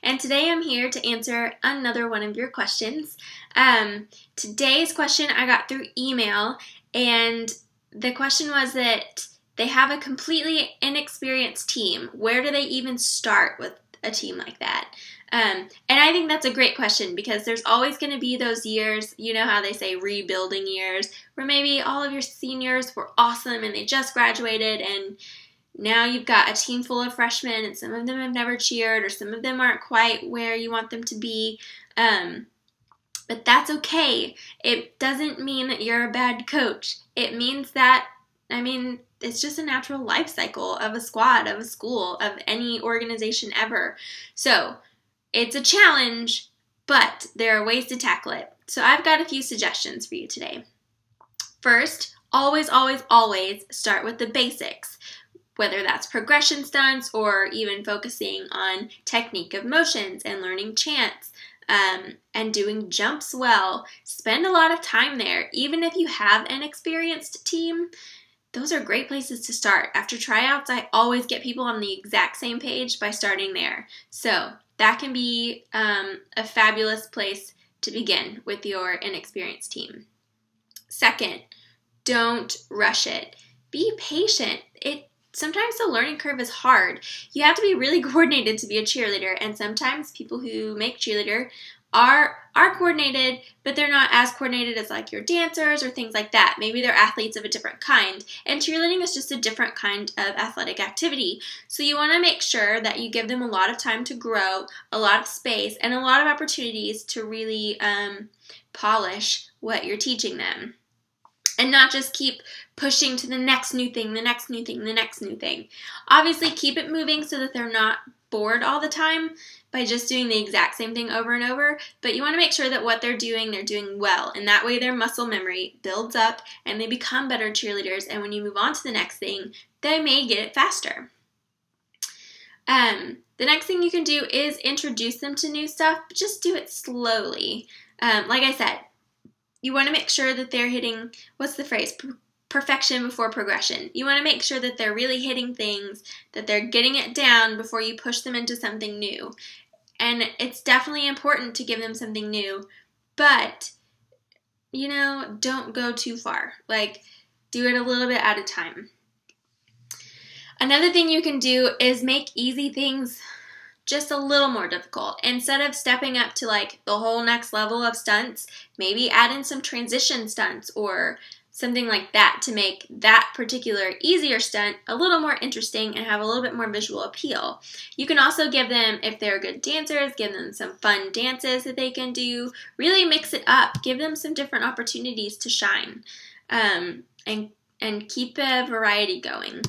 And today I'm here to answer another one of your questions. Today's question I got through email, and the question was that they have a completely inexperienced team. Where do they even start with a team like that? And I think that's a great question because there's always going to be those years, you know how they say rebuilding years, where maybe all of your seniors were awesome and they just graduated, and now you've got a team full of freshmen and some of them have never cheered or some of them aren't quite where you want them to be. But that's okay. It doesn't mean that you're a bad coach. It means that, it's just a natural life cycle of a squad, of a school, of any organization ever. So it's a challenge, but there are ways to tackle it. So I've got a few suggestions for you today. First, always start with the basics. Whether that's progression stunts or even focusing on technique of motions and learning chants and doing jumps well. Spend a lot of time there. Even if you have an experienced team, those are great places to start. After tryouts, I always get people on the exact same page by starting there. So that can be a fabulous place to begin with your inexperienced team. Second, don't rush it. Be patient. Sometimes the learning curve is hard. You have to be really coordinated to be a cheerleader, and sometimes people who make cheerleader are coordinated, but they're not as coordinated as like your dancers or things like that. Maybe they're athletes of a different kind, and cheerleading is just a different kind of athletic activity. So you want to make sure that you give them a lot of time to grow, a lot of space, and a lot of opportunities to really polish what you're teaching them. And not just keep pushing to the next new thing, the next new thing, the next new thing. Obviously, keep it moving so that they're not bored all the time by just doing the exact same thing over and over. But you want to make sure that what they're doing well. And that way their muscle memory builds up and they become better cheerleaders. And when you move on to the next thing, they may get it faster. The next thing you can do is introduce them to new stuff, but just do it slowly. Like I said, you want to make sure that they're hitting, what's the phrase? Perfection before progression. You want to make sure that they're really hitting things, that they're getting it down before you push them into something new. And it's definitely important to give them something new, but, don't go too far. Do it a little bit at a time. Another thing you can do is make easy things just a little more difficult. Instead of stepping up to the whole next level of stunts, maybe add in some transition stunts or something like that to make that particular easier stunt a little more interesting and have a little bit more visual appeal. You can also give them, if they're good dancers, give them some fun dances that they can do. Really mix it up. Give them some different opportunities to shine and keep a variety going.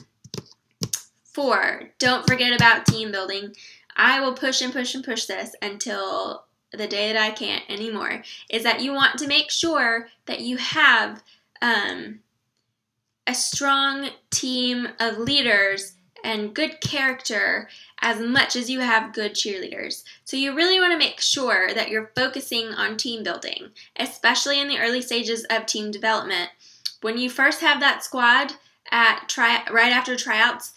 4, don't forget about team building. I will push and push and push this until the day that I can't anymore, is that you want to make sure that you have a strong team of leaders and good character as much as you have good cheerleaders. So you really want to make sure that you're focusing on team building, especially in the early stages of team development. When you first have that squad right after tryouts,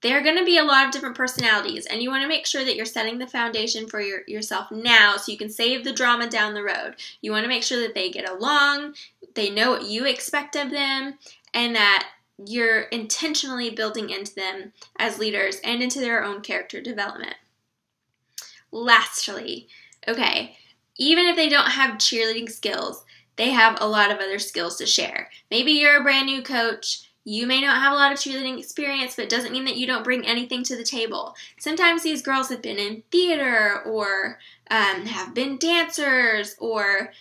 there are going to be a lot of different personalities, and you want to make sure that you're setting the foundation for yourself now so you can save the drama down the road. You want to make sure that they get along, they know what you expect of them, and that you're intentionally building into them as leaders and into their own character development. Lastly, even if they don't have cheerleading skills, they have a lot of other skills to share. Maybe you're a brand new coach. You may not have a lot of cheerleading experience, but it doesn't mean that you don't bring anything to the table. Sometimes these girls have been in theater or have been dancers or,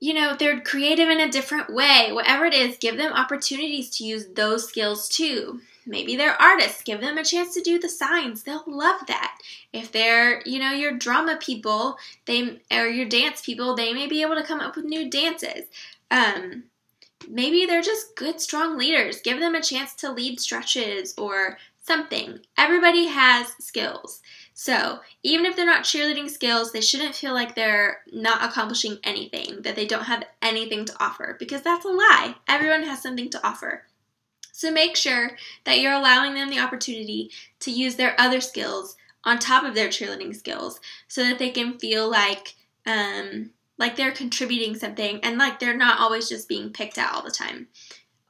they're creative in a different way. Whatever it is, give them opportunities to use those skills too. Maybe they're artists. Give them a chance to do the signs. They'll love that. If they're, your drama people or your dance people, they may be able to come up with new dances. Maybe they're just good, strong leaders. Give them a chance to lead stretches or something. Everybody has skills. So even if they're not cheerleading skills, they shouldn't feel like they're not accomplishing anything, that they don't have anything to offer, because that's a lie. Everyone has something to offer. So make sure that you're allowing them the opportunity to use their other skills on top of their cheerleading skills so that they can feel like they're contributing something and like they're not always just being picked at all the time.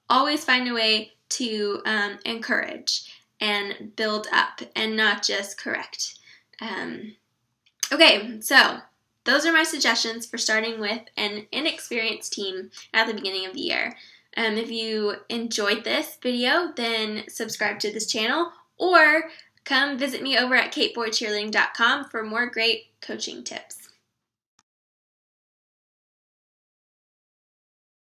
Always find a way to encourage and build up and not just correct. Okay, so those are my suggestions for starting with an inexperienced team at the beginning of the year. If you enjoyed this video, then subscribe to this channel or come visit me over at kateboydcheerleading.com for more great coaching tips.